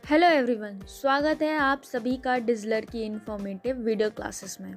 Hello everyone, स्वागत है आप सभी का डिजलर की इंफॉर्मेटिव वीडियो क्लासेस में।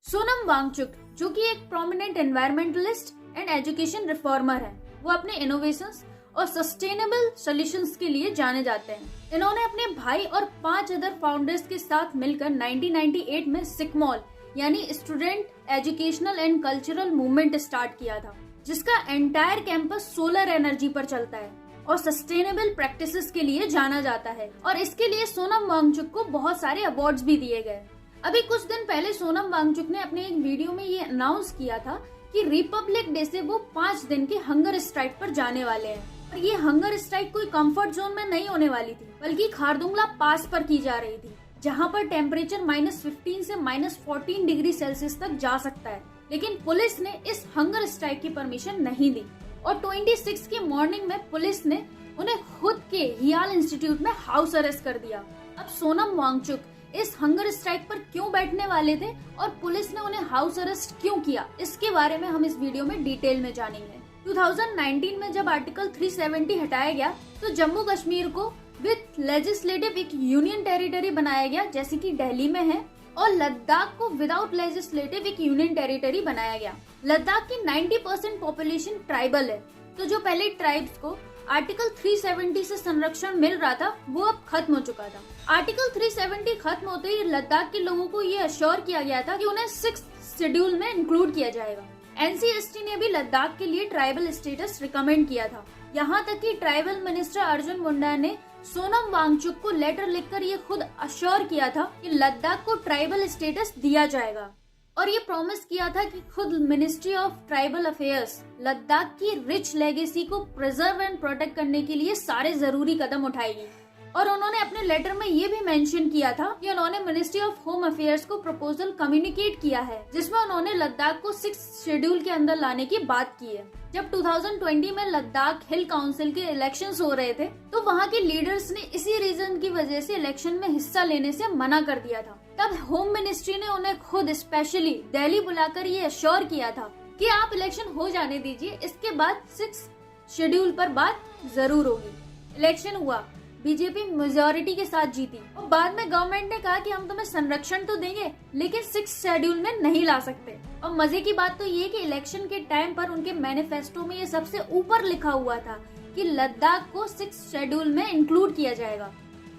सोनम वांगचुक जो कि एक prominent environmentalist and education reformer है, वो अपने इनोवेशंस और सस्टेनेबल सॉल्यूशंस के लिए जाने जाते हैं। इन्होंने अपने भाई और 5 अदर फाउंडर्स के साथ मिलकर 1998 में सिकमॉल यानी student educational and cultural movement start किया था, जिसका एंटायर कैंपस सोलर एनर्जी पर चलता है और सस्टेनेबल प्रैक्टिसेस के लिए जाना जाता है। और इसके लिए सोनम वांगचुक को बहुत सारे अवार्ड्स भी दिए गए। अभी कुछ दिन पहले सोनम वांगचुक ने अपने एक वीडियो में ये अनाउंस किया था कि रिपब्लिक डे से वो 5 दिन के हंगर स्ट्राइक पर जाने वाले हैं। और ये हंगर स्ट्राइक कोई कंफर्ट जोन में नहीं होने वाली थी, बल्कि खारदुंगला पास पर की जा रही थी, जहाँ पर टेम्परेचर -15 से -14 डिग्री सेल्सियस तक जा सकता है। लेकिन पुलिस ने इस हंगर स्ट्राइक की परमिशन नहीं दी और 26 की मॉर्निंग में पुलिस ने उन्हें खुद के हियाल इंस्टीट्यूट में हाउस अरेस्ट कर दिया। अब सोनम वांगचुक इस हंगर स्ट्राइक पर क्यों बैठने वाले थे और पुलिस ने उन्हें हाउस अरेस्ट क्यों किया, इसके बारे में हम इस वीडियो में डिटेल में जानेंगे। 2019 में जब आर्टिकल 370 हटाया गया तो जम्मू कश्मीर को विद लेजिस्लेटिव एक यूनियन टेरिटरी बनाया गया, जैसे कि दिल्ली में है, और लद्दाख को विदाउट लेजिस्लेटिव एक यूनियन टेरिटरी बनाया गया। लद्दाख की 90% पॉपुलेशन ट्राइबल है, तो जो पहले ट्राइब्स को आर्टिकल 370 से संरक्षण मिल रहा था वो अब खत्म हो चुका था। आर्टिकल 370 खत्म होते ही लद्दाख के लोगों को ये अश्योर किया गया था कि उन्हें 6th शेड्यूल में इंक्लूड किया जाएगा। NCST ने भी लद्दाख के लिए ट्राइबल स्टेटस रिकमेंड किया था। यहाँ तक कि ट्राइबल मिनिस्टर अर्जुन मुंडा ने सोनम वांगचुक को लेटर लिखकर ये खुद अश्योर किया था कि लद्दाख को ट्राइबल स्टेटस दिया जाएगा, और ये प्रॉमिस किया था कि खुद ministry of tribal affairs Ladakh की रिच लेगेसी को प्रिजर्व एंड प्रोटेक्ट करने के लिए सारे जरूरी कदम उठाएगी। और उन्होंने अपने लेटर में ये भी मेंशन किया था कि उन्होंने मिनिस्ट्री ऑफ होम अफेयर्स को प्रपोजल कम्युनिकेट किया है, जिसमें उन्होंने लद्दाख को 6th शेड्यूल के अंदर लाने की बात की है। जब 2020 में लद्दाख हिल काउंसिल के इलेक्शंस हो रहे थे तो वहाँ के लीडर्स ने इसी रीजन की वजह से इलेक्शन में हिस्सा लेने से मना कर दिया था। तब होम मिनिस्ट्री ने उन्हें खुद स्पेशली दिल्ली बुलाकर ये अश्योर किया था कि आप इलेक्शन हो जाने दीजिए, इसके बाद 6th शेड्यूल पर बात जरूर होगी। इलेक्शन हुआ, बीजेपी मेजोरिटी के साथ जीती और बाद में गवर्नमेंट ने कहा कि हम तुम्हें संरक्षण तो देंगे लेकिन 6th शेड्यूल में नहीं ला सकते। और मजे की बात तो ये कि इलेक्शन के टाइम पर उनके मैनिफेस्टो में ये सबसे ऊपर लिखा हुआ था कि लद्दाख को 6th शेड्यूल में इंक्लूड किया जाएगा।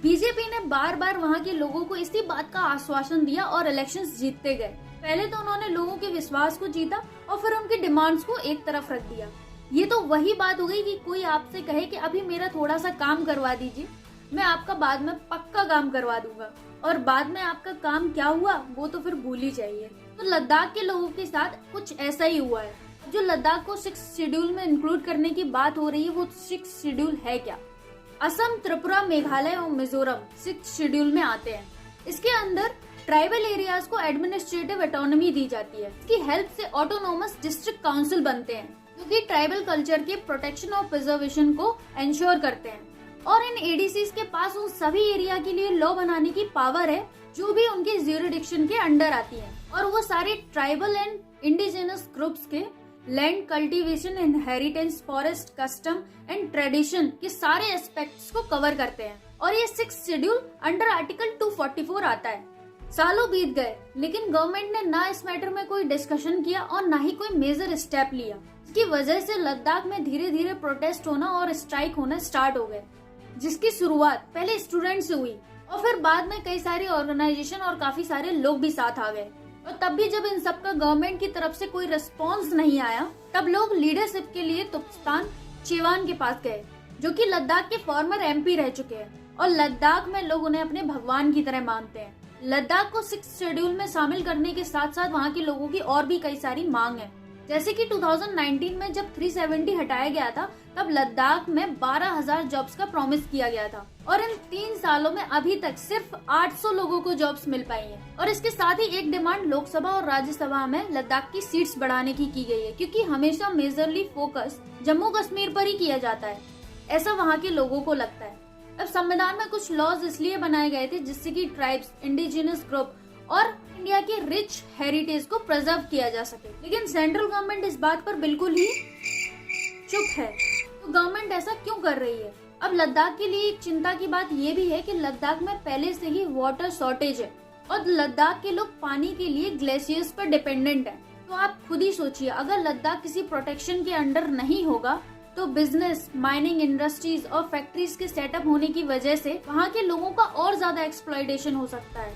बीजेपी ने बार बार वहाँ के लोगों को इसी बात का आश्वासन दिया और इलेक्शंस जीतते गए। पहले तो उन्होंने लोगों के विश्वास को जीता और फिर उनकी डिमांड्स को एक तरफ रख दिया। ये तो वही बात हो गई कि कोई आपसे कहे कि अभी मेरा थोड़ा सा काम करवा दीजिए, मैं आपका बाद में पक्का काम करवा दूंगा, और बाद में आपका काम क्या हुआ वो तो फिर भूल ही जाइए। तो लद्दाख के लोगों के साथ कुछ ऐसा ही हुआ है। जो लद्दाख को 6th शेड्यूल में इंक्लूड करने की बात हो रही है वो 6th शेड्यूल है क्या? असम, त्रिपुरा, मेघालय और मिजोरम 6th शेड्यूल में आते हैं। इसके अंदर ट्राइबल एरियाज को एडमिनिस्ट्रेटिव ऑटोनॉमी दी जाती है। इसकी हेल्प से ऑटोनोमस डिस्ट्रिक्ट काउंसिल बनते हैं जो कि ट्राइबल कल्चर के प्रोटेक्शन और प्रिजर्वेशन को एंश्योर करते हैं। और इन एडीसीज के पास उन सभी एरिया के लिए लॉ बनाने की पावर है जो भी उनके ज्यूरिडिक्शन के अंडर आती है, और वो सारे ट्राइबल एंड इंडिजिनस ग्रुप्स के land cultivation, inheritance, forest, custom and tradition के सारे एस्पेक्ट्स को कवर करते हैं। और ये 6th शेड्यूल अंडर आर्टिकल 244 आता है। सालों बीत गए लेकिन गवर्नमेंट ने ना इस मैटर में कोई डिस्कशन किया और ना ही कोई मेजर स्टेप लिया, जिसकी वजह से लद्दाख में धीरे धीरे प्रोटेस्ट होना और स्ट्राइक होना स्टार्ट हो गए, जिसकी शुरुआत पहले स्टूडेंट से हुई और फिर बाद में कई सारी ऑर्गेनाइजेशन और काफी सारे लोग भी साथ आ गए। और तब भी जब इन सब का गवर्नमेंट की तरफ से कोई रिस्पॉन्स नहीं आया, तब लोग लीडरशिप के लिए तुप्स्तान चेवान के पास गए, जो कि लद्दाख के फॉर्मर MP रह चुके हैं, और लद्दाख में लोग उन्हें अपने भगवान की तरह मानते हैं। लद्दाख को 6th शेड्यूल में शामिल करने के साथ साथ वहाँ के लोगों की और भी कई सारी मांग है, जैसे कि 2019 में जब 370 हटाया गया था तब लद्दाख में 12,000 जॉब्स का प्रॉमिस किया गया था, और इन 3 सालों में अभी तक सिर्फ 800 लोगों को जॉब्स मिल पाई हैं। और इसके साथ ही एक डिमांड लोकसभा और राज्यसभा में लद्दाख की सीट्स बढ़ाने की गई है, क्योंकि हमेशा मेजरली फोकस जम्मू कश्मीर पर ही किया जाता है, ऐसा वहाँ के लोगों को लगता है। अब संविधान में कुछ लॉज इसलिए बनाए गए थे जिससे कि ट्राइब्स, इंडिजिनस ग्रुप और इंडिया के रिच हेरिटेज को प्रिजर्व किया जा सके, लेकिन सेंट्रल गवर्नमेंट इस बात पर बिल्कुल ही चुप है, तो गवर्नमेंट ऐसा क्यों कर रही है? अब लद्दाख के लिए एक चिंता की बात ये भी है कि लद्दाख में पहले से ही वाटर शॉर्टेज है और लद्दाख के लोग पानी के लिए ग्लेशियर्स पर डिपेंडेंट हैं। तो आप खुद ही सोचिए, अगर लद्दाख किसी प्रोटेक्शन के अंडर नहीं होगा तो बिजनेस, माइनिंग इंडस्ट्रीज और फैक्ट्रीज के सेटअप होने की वजह से वहाँ के लोगों का और ज्यादा एक्सप्लॉयटेशन हो सकता है।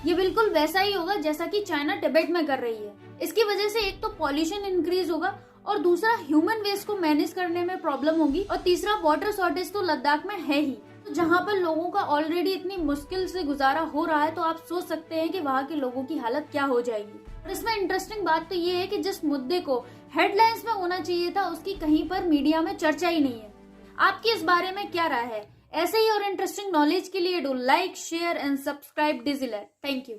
ये बिल्कुल वैसा ही होगा जैसा कि चाइना तिब्बत में कर रही है। इसकी वजह से एक तो पॉल्यूशन इंक्रीज होगा और दूसरा ह्यूमन वेस्ट को मैनेज करने में प्रॉब्लम होगी और तीसरा वाटर शॉर्टेज तो लद्दाख में है ही। तो जहाँ पर लोगों का ऑलरेडी इतनी मुश्किल से गुजारा हो रहा है तो आप सोच सकते हैं कि वहाँ के लोगों की हालत क्या हो जाएगी। और इसमें इंटरेस्टिंग बात तो ये है कि जिस मुद्दे को हेडलाइंस में होना चाहिए था उसकी कहीं पर मीडिया में चर्चा ही नहीं है। आपकी इस बारे में क्या राय है? ऐसे ही और इंटरेस्टिंग नॉलेज के लिए do like, share and subscribe डिजिलर। Thank you.